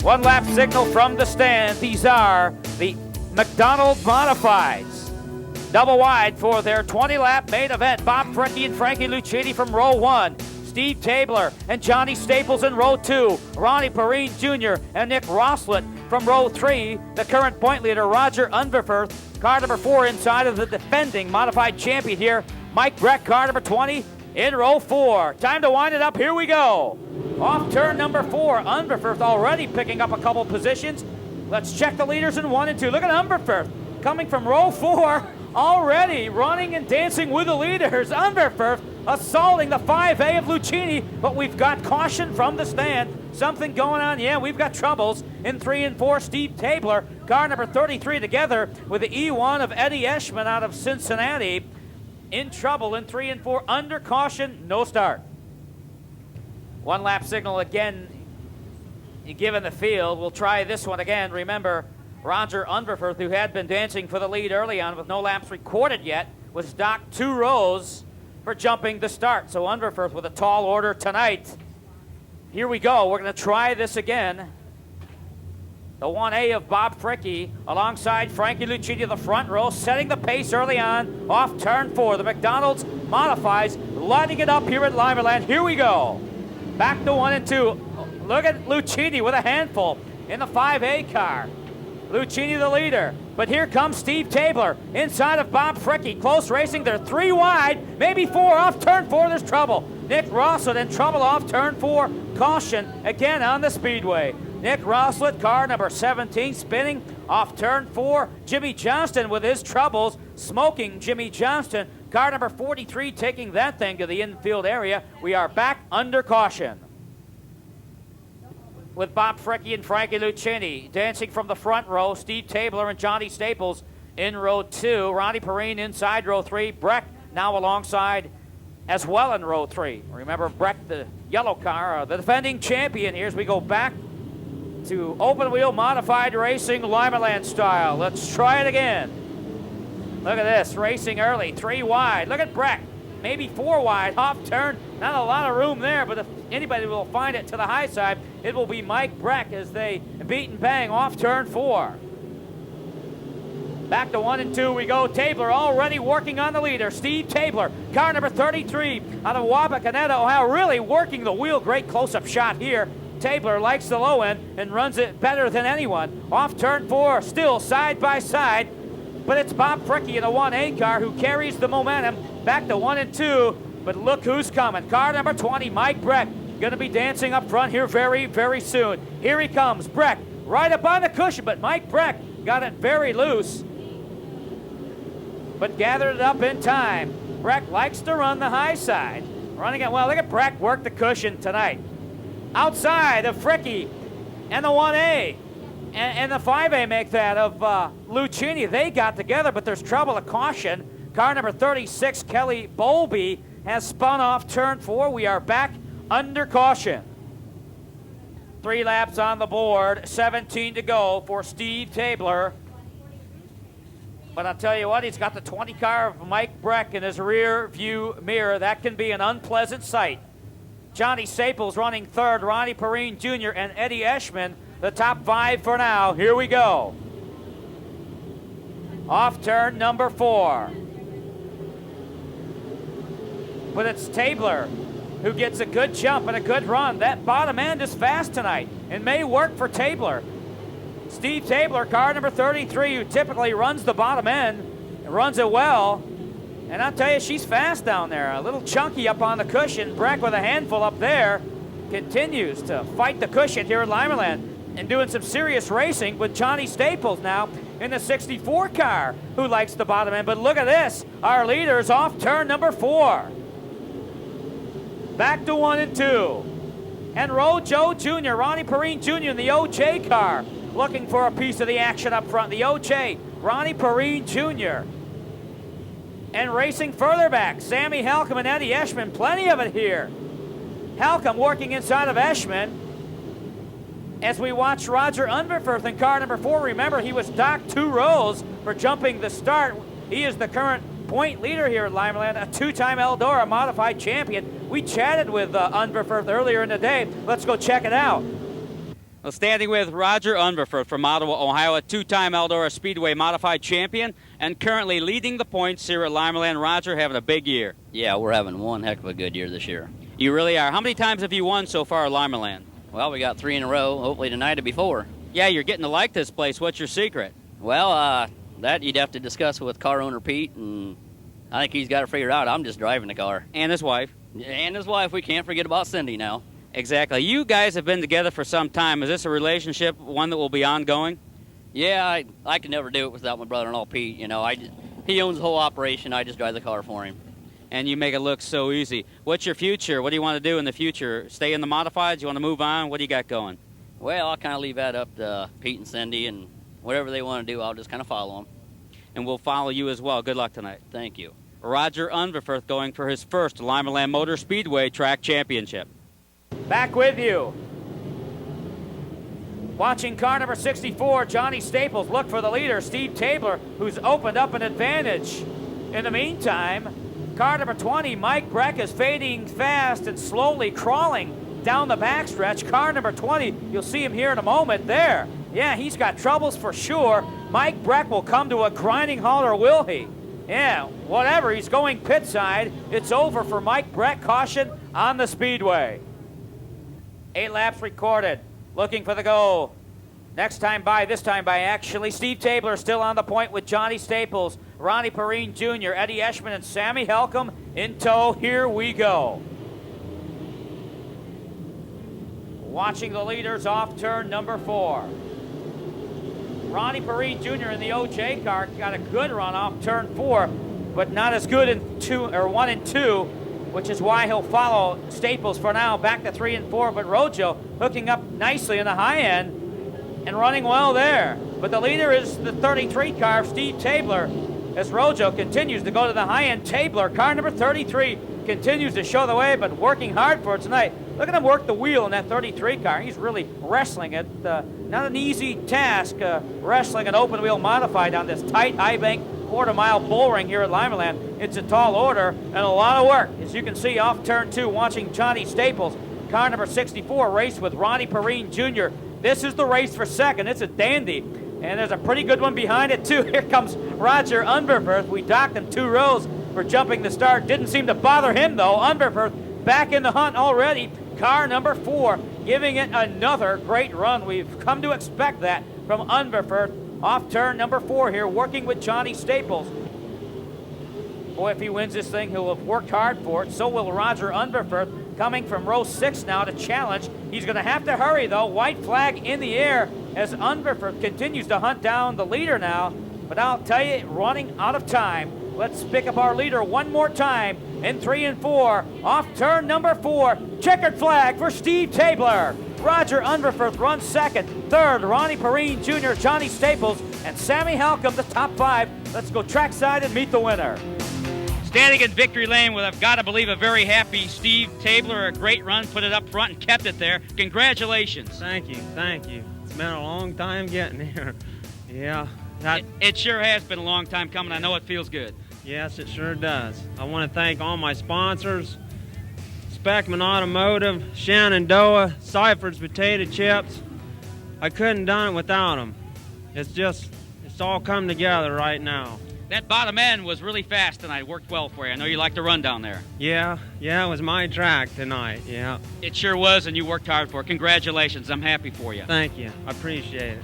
One lap signal from the stand. These are the McDonald Modifieds. Double wide for their 20-lap main event. Bob Frecky and Frankie Lucchini from row 1. Steve Tabler and Johnny Staples in row 2. Ronnie Perrine Jr. and Nick Roslet from row 3. The current point leader, Roger Unverferth. Car number 4 inside of the defending modified champion here, Mike Breck, car number 20 in row 4. Time to wind it up. Here we go. Off turn number 4. Unverferth already picking up a couple positions. Let's check the leaders in 1 and 2. Look at Unverferth coming from row 4, already running and dancing with the leaders. Unverferth assaulting the 5A of Lucchini, but we've got caution from the stand. Something going on. Yeah, we've got troubles in 3 and 4. Steve Tabler, car number 33, together with the E1 of Eddie Eschman out of Cincinnati. In trouble in 3 and 4. Under caution, no start. One lap signal again given the field. We'll try this one again. Remember, Roger Unverferth, who had been dancing for the lead early on with no laps recorded yet, was docked 2 rows for jumping the start. So Unverferth with a tall order tonight. Here we go. We're going to try this again. The 1A of Bob Frecky alongside Frankie Lucchini in the front row, setting the pace early on off turn 4. The McDonald's Modifieds lighting it up here at Limerland. Here we go. Back to 1 and 2. Look at Lucchini with a handful in the 5A car. Lucchini the leader. But here comes Steve Tabler inside of Bob Frecky. Close racing. They're 3 wide, maybe 4. Off turn 4, there's trouble. Nick Roslet in trouble off turn 4. Caution again on the speedway. Nick Roslet, car number 17, spinning off turn 4. Jimmy Johnston with his troubles. Smoking Jimmy Johnston. Car number 43 taking that thing to the infield area. We are back under caution with Bob Frecky and Frankie Lucchini dancing from the front row. Steve Tabler and Johnny Staples in row 2. Ronnie Perrine inside row 3. Breck now alongside as well in row 3. Remember Breck, the yellow car, the defending champion here as we go back to open wheel modified racing Limerland style. Let's try it again. Look at this, racing early, 3 wide. Look at Breck, maybe 4 wide, off turn. Not a lot of room there, but if anybody will find it to the high side, it will be Mike Breck as they beat and bang off turn 4. Back to 1 and 2 we go. Tabler already working on the leader. Steve Tabler, car number 33 out of Wapakoneta, Ohio, really working the wheel. Great close-up shot here. Tabler likes the low end and runs it better than anyone. Off turn 4, still side by side, but it's Bob Frecky in a 1A car who carries the momentum. Back to 1 and 2, but look who's coming. Car number 20, Mike Breck, going to be dancing up front here very, very soon. Here he comes, Breck, right up on the cushion, but Mike Breck got it very loose, but gathered it up in time. Breck likes to run the high side. Running it well. Look at Breck work the cushion tonight. Outside of Frecky and the 1A and the 5A make that of Lucchini. They got together, but there's trouble. A caution. Car number 36, Kelly Bowlby, has spun off turn 4. We are back under caution. 3 laps on the board, 17 to go for Steve Tabler. But I'll tell you what, he's got the 20 car of Mike Breck in his rear view mirror. That can be an unpleasant sight. Johnny Staples running 3rd, Ronnie Perrine Jr. and Eddie Eschman, the top 5 for now. Here we go. Off turn number 4. But it's Tabler who gets a good jump and a good run. That bottom end is fast tonight and may work for Tabler. Steve Tabler, car number 33, who typically runs the bottom end and runs it well. And I'll tell you, she's fast down there. A little chunky up on the cushion. Breck with a handful up there continues to fight the cushion here at Limerland and doing some serious racing with Johnny Staples now in the 64 car who likes the bottom end. But look at this. Our leader is off turn number 4. Back to 1 and 2. And Roe Joe Jr., Ronnie Perrine Jr. in the OJ car looking for a piece of the action up front. The OJ, Ronnie Perrine Jr. And racing further back, Sammy Halcomb and Eddie Eschman. Plenty of it here. Halcomb working inside of Eschman as we watch Roger Unverferth in car number 4. Remember, he was docked 2 rows for jumping the start. He is the current point leader here at Limerland, a 2-time Eldora modified champion. We chatted with Unverferth earlier in the day. Let's go check it out. Well, standing with Roger Unverferth from Ottawa, Ohio, a two-time Eldora Speedway Modified champion, and currently leading the points here at Limerland. Roger, having a big year. Yeah, we're having one heck of a good year this year. You really are. How many times have you won so far at Limerland? Well, we got 3 in a row. Hopefully tonight will be 4. Yeah, you're getting to like this place. What's your secret? Well, that you'd have to discuss with car owner Pete, and I think he's got to figure it out. I'm just driving the car. And his wife. And his wife. We can't forget about Cindy now. Exactly. You guys have been together for some time. Is this a relationship, one that will be ongoing? Yeah, I could never do it without my brother-in-law Pete. You know, he owns the whole operation. I just drive the car for him. And you make it look so easy. What's your future? What do you want to do in the future? Stay in the modifieds? You want to move on? What do you got going? Well, I'll kind of leave that up to Pete and Cindy, and whatever they want to do, I'll just kind of follow them. And we'll follow you as well. Good luck tonight. Thank you. Roger Unverferth going for his first Limerland Motor Speedway Track Championship. Back with you. Watching car number 64, Johnny Staples look for the leader, Steve Tabler, who's opened up an advantage. In the meantime, car number 20, Mike Breck, is fading fast and slowly crawling down the backstretch. Car number 20, you'll see him here in a moment there. Yeah, he's got troubles for sure. Mike Breck will come to a grinding halt, or will he? Yeah, whatever, he's going pit side. It's over for Mike Breck. Caution on the speedway. 8 laps recorded. Looking for the goal. This time by actually. Steve Tabler still on the point with Johnny Staples, Ronnie Perrine Jr., Eddie Eschman, and Sammy Helcom in tow. Here we go. Watching the leaders off turn number 4. Ronnie Perrine Jr. in the OJ car got a good run off turn 4, but not as good in 1 and 2, which is why he'll follow Staples for now, back to 3 and 4. But Rojo hooking up nicely in the high end and running well there. But the leader is the 33 car of Steve Tabler, as Rojo continues to go to the high end. Tabler, car number 33, continues to show the way, but working hard for it tonight. Look at him work the wheel in that 33 car. He's really wrestling it. Not an easy task wrestling an open wheel modified on this tight high bank quarter-mile bull ring here at Limerland. It's a tall order and a lot of work. As you can see off turn 2, watching Johnny Staples, car number 64, race with Ronnie Perrine Jr. This is the race for second. It's a dandy. And there's a pretty good one behind it, too. Here comes Roger Unverferth. We docked him 2 rows for jumping the start. Didn't seem to bother him, though. Unverferth back in the hunt already. Car number 4 giving it another great run. We've come to expect that from Unverferth. Off turn number 4 here, working with Johnny Staples. Boy, if he wins this thing, he'll have worked hard for it. So will Roger Unverferth, coming from row 6 now to challenge. He's going to have to hurry, though. White flag in the air as Unverferth continues to hunt down the leader now. But I'll tell you, running out of time. Let's pick up our leader one more time in 3 and 4. Off turn number 4, checkered flag for Steve Tabler. Roger Unverferth runs second. Third, Ronnie Perrine Jr., Johnny Staples, and Sammy Helcom, the top 5. Let's go trackside and meet the winner. Standing in victory lane with, I've got to believe, a very happy Steve Tabler. A great run, put it up front and kept it there. Congratulations. Thank you, thank you. It's been a long time getting here. Yeah. It sure has been a long time coming. I know it feels good. Yes, it sure does. I want to thank all my sponsors, Speckman Automotive, Shenandoah, Cypher's Potato Chips. I couldn't have done it without them. It's all come together right now. That bottom end was really fast tonight. Worked well for you. I know you like to run down there. Yeah, it was my track tonight, yeah. It sure was, and you worked hard for it. Congratulations. I'm happy for you. Thank you. I appreciate it.